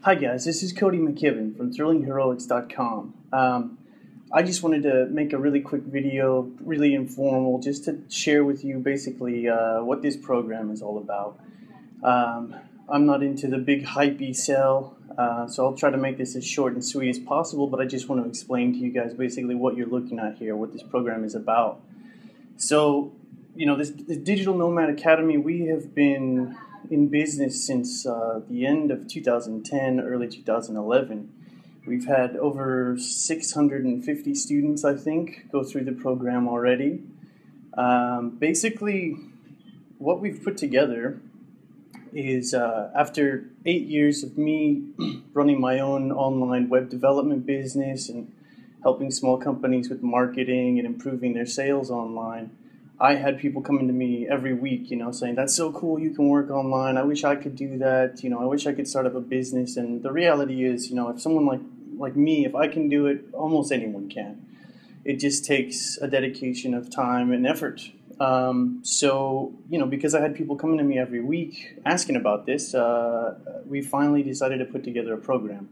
Hi guys, this is Cody McKibben from thrillingheroics.com. I just wanted to make a really quick video, really informal, just to share with you basically what this program is all about. I'm not into the big hypey sell, so I'll try to make this as short and sweet as possible, but I just want to explain to you guys basically what you're looking at here, what this program is about. So, this Digital Nomad Academy, we have been in business since the end of 2010, early 2011. We've had over 650 students, I think, go through the program already. Basically, what we've put together is after 8 years of me running my own online web development business and helping small companies with marketing and improving their sales online, I had people coming to me every week, saying, that's so cool, you can work online. I wish I could do that. I wish I could start up a business. And the reality is, if someone like me, if I can do it, almost anyone can. It just takes a dedication of time and effort. So, because I had people coming to me every week asking about this, we finally decided to put together a program.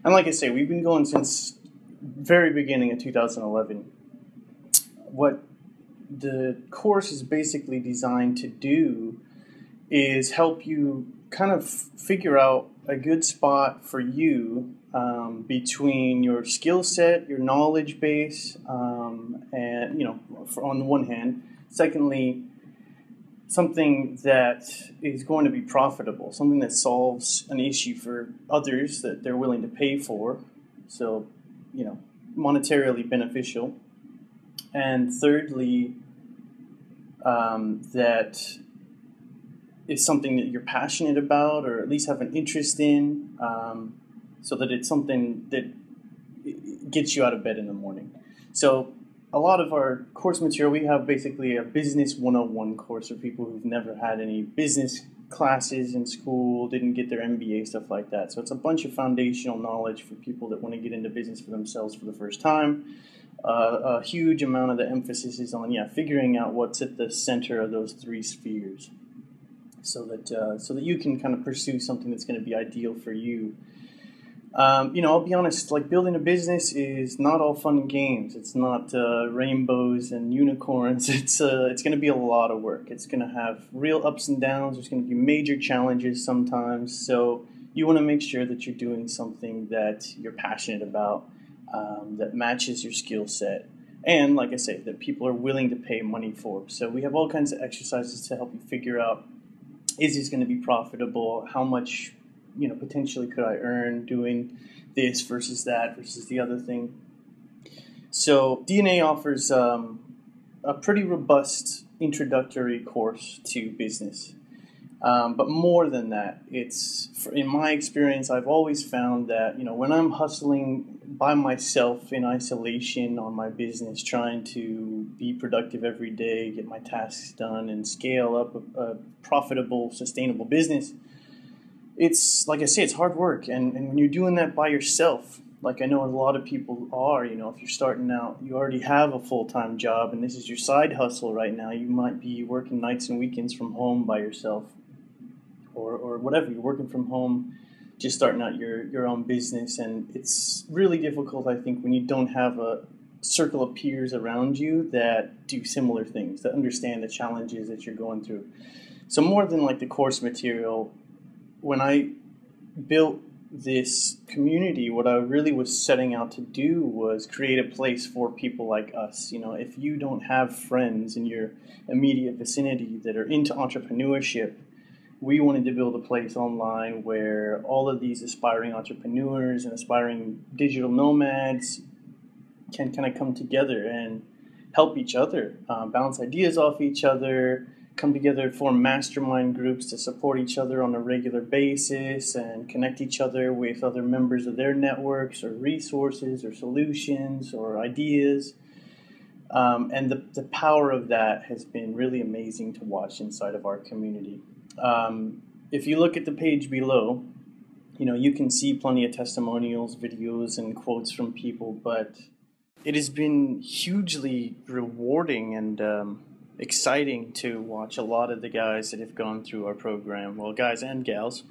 And like I say, we've been going since very beginning of 2011. What the course is basically designed to do is help you kind of figure out a good spot for you between your skill set, your knowledge base, and on the one hand. Secondly, something that is going to be profitable, something that solves an issue for others that they're willing to pay for, so monetarily beneficial. And thirdly, that is something that you're passionate about or at least have an interest in, so that it's something that gets you out of bed in the morning. So a lot of our course material, we have basically a business 101 course for people who've never had any business classes in school, didn't get their MBA, stuff like that. So it's a bunch of foundational knowledge for people that want to get into business for themselves for the first time. A huge amount of the emphasis is on figuring out what's at the center of those three spheres, so that you can kind of pursue something that's going to be ideal for you. I'll be honest, like building a business is not all fun and games. It's not rainbows and unicorns. It's going to be a lot of work. It's going to have real ups and downs. There's going to be major challenges sometimes. So you want to make sure that you're doing something that you're passionate about, that matches your skill set, and like I say, that people are willing to pay money for. So we have all kinds of exercises to help you figure out, is this going to be profitable? How much potentially could I earn doing this versus that versus the other thing? So DNA offers a pretty robust introductory course to business. But more than that, in my experience, I've always found that, when I'm hustling by myself in isolation on my business, trying to be productive every day, get my tasks done, and scale up a profitable, sustainable business, it's, like I say, it's hard work. And when you're doing that by yourself, like I know a lot of people are, if you're starting out, you already have a full-time job, and this is your side hustle right now. You might be working nights and weekends from home by yourself. Or whatever, you're working from home, just starting out your own business, and it's really difficult, I think, when you don't have a circle of peers around you that do similar things, that understand the challenges that you're going through. So more than like the course material, when I built this community, what I really was setting out to do was create a place for people like us. If you don't have friends in your immediate vicinity that are into entrepreneurship, we wanted to build a place online where all of these aspiring entrepreneurs and aspiring digital nomads can kind of come together and help each other, bounce ideas off each other, come together, form mastermind groups to support each other on a regular basis and connect each other with other members of their networks or resources or solutions or ideas. And the power of that has been really amazing to watch inside of our community. If you look at the page below, you can see plenty of testimonials, videos, and quotes from people, but it has been hugely rewarding and exciting to watch a lot of the guys that have gone through our program, well, guys and gals,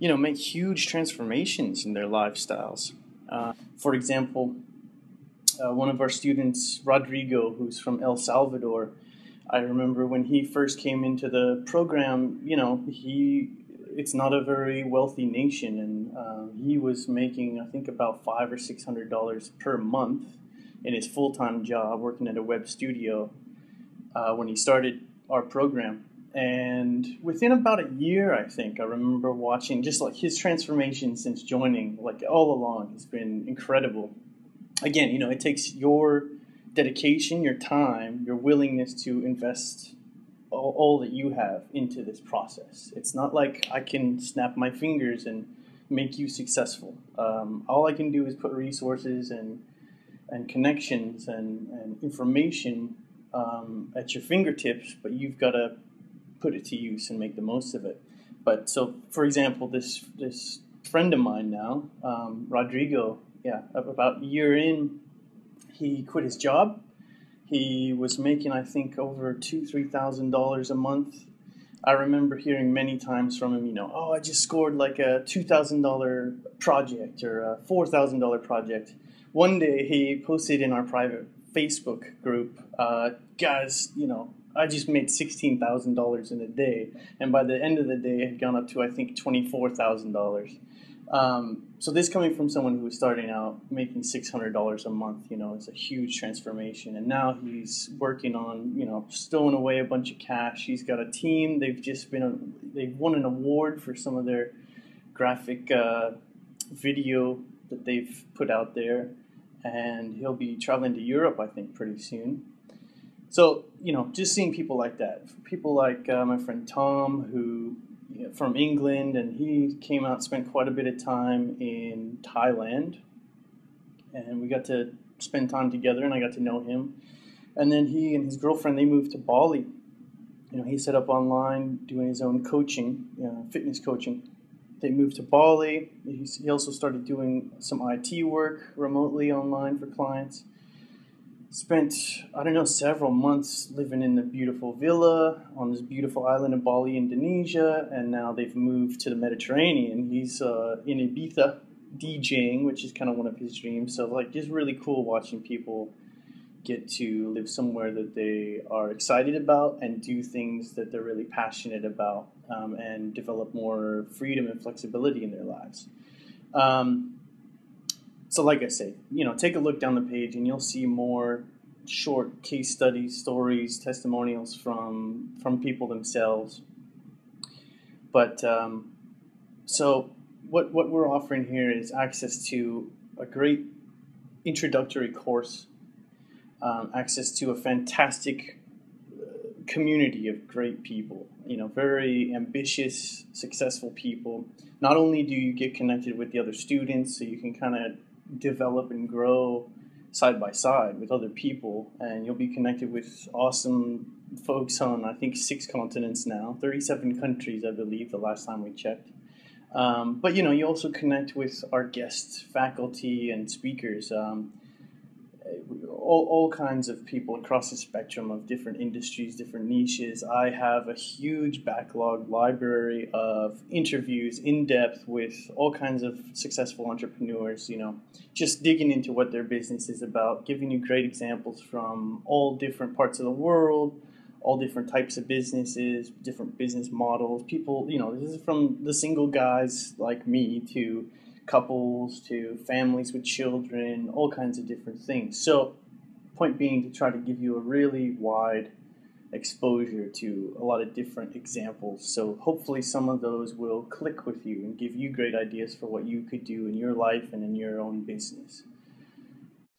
make huge transformations in their lifestyles. For example, one of our students, Rodrigo, who's from El Salvador, I remember when he first came into the program, it's not a very wealthy nation, and he was making, I think, about $500 or $600 per month in his full-time job working at a web studio when he started our program. And within about a year, I think, I remember watching just like his transformation since joining, like all along, has been incredible. Again, it takes your dedication, your time, your willingness to invest all that you have into this process. It's not like I can snap my fingers and make you successful. All I can do is put resources and connections and information at your fingertips, but you've got to put it to use and make the most of it. But so, for example, this friend of mine now, Rodrigo, about a year in, he quit his job. He was making, I think, over $2,000-3,000 a month. I remember hearing many times from him, I just scored like a $2,000 project or a $4,000 project. One day he posted in our private Facebook group, guys, I just made $16,000 in a day, and by the end of the day, it had gone up to, I think, $24,000. So this coming from someone who was starting out making $600 a month, is a huge transformation. And now he's working on, stowing away a bunch of cash. He's got a team. They've won an award for some of their graphic video that they've put out there, and he'll be traveling to Europe, I think, pretty soon. So, just seeing people like that, people like my friend Tom, who from England, and he came out, spent quite a bit of time in Thailand, and we got to spend time together, and I got to know him. And then he and his girlfriend, they moved to Bali. He set up online doing his own coaching, fitness coaching. They moved to Bali. He also started doing some IT work remotely online for clients. Spent, several months living in the beautiful villa on this beautiful island of Bali, Indonesia, and now they've moved to the Mediterranean. He's in Ibiza DJing, which is kind of one of his dreams. So, just really cool watching people get to live somewhere that they are excited about and do things that they're really passionate about, and develop more freedom and flexibility in their lives. So like I say, take a look down the page and you'll see more short case studies, stories, testimonials from people themselves. But so what we're offering here is access to a great introductory course, access to a fantastic community of great people, very ambitious, successful people. Not only do you get connected with the other students, so you can kind of develop and grow side by side with other people, and you'll be connected with awesome folks on, I think, 6 continents now, 37 countries, I believe, the last time we checked. But you also connect with our guests, faculty, and speakers. All kinds of people across the spectrum of different industries, different niches. I have a huge backlog library of interviews in depth with all kinds of successful entrepreneurs, just digging into what their business is about, giving you great examples from all different parts of the world, all different types of businesses, different business models. People, this is from the single guys like me to couples to families with children, all kinds of different things. So point being to try to give you a really wide exposure to a lot of different examples. So hopefully some of those will click with you and give you great ideas for what you could do in your life and in your own business.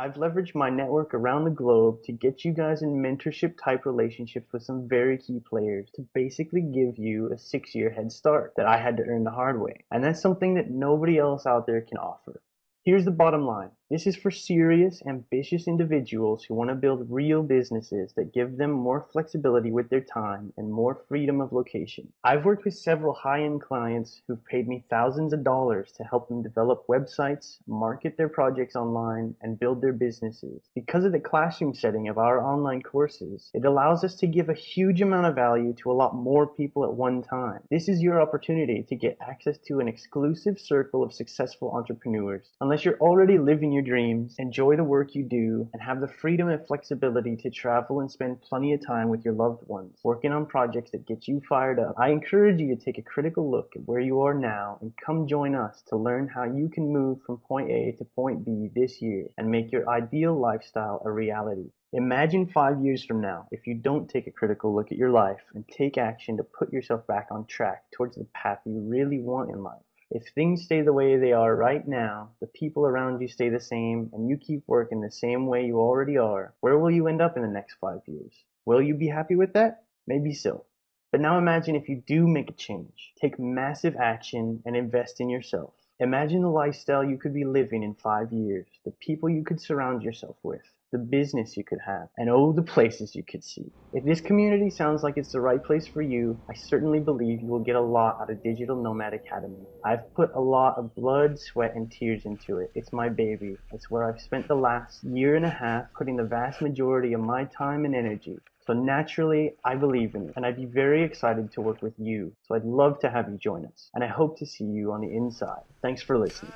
I've leveraged my network around the globe to get you guys in mentorship type relationships with some very key players to basically give you a 6-year head start that I had to earn the hard way. And that's something that nobody else out there can offer. Here's the bottom line. This is for serious, ambitious individuals who want to build real businesses that give them more flexibility with their time and more freedom of location. I've worked with several high-end clients who've paid me thousands of dollars to help them develop websites, market their projects online, and build their businesses. Because of the classroom setting of our online courses, it allows us to give a huge amount of value to a lot more people at one time. This is your opportunity to get access to an exclusive circle of successful entrepreneurs. Unless you're already living your dreams, enjoy the work you do, and have the freedom and flexibility to travel and spend plenty of time with your loved ones, working on projects that get you fired up, I encourage you to take a critical look at where you are now and come join us to learn how you can move from point A to point B this year and make your ideal lifestyle a reality. Imagine 5 years from now if you don't take a critical look at your life and take action to put yourself back on track towards the path you really want in life. If things stay the way they are right now, the people around you stay the same, and you keep working the same way you already are, where will you end up in the next 5 years? Will you be happy with that? Maybe so. But now imagine if you do make a change, take massive action, and invest in yourself. Imagine the lifestyle you could be living in 5 years, the people you could surround yourself with, the business you could have, and oh, the places you could see. If this community sounds like it's the right place for you, I certainly believe you will get a lot out of Digital Nomad Academy. I've put a lot of blood, sweat, and tears into it. It's my baby. It's where I've spent the last year and a half putting the vast majority of my time and energy. So naturally, I believe in it, and I'd be very excited to work with you. So I'd love to have you join us, and I hope to see you on the inside. Thanks for listening.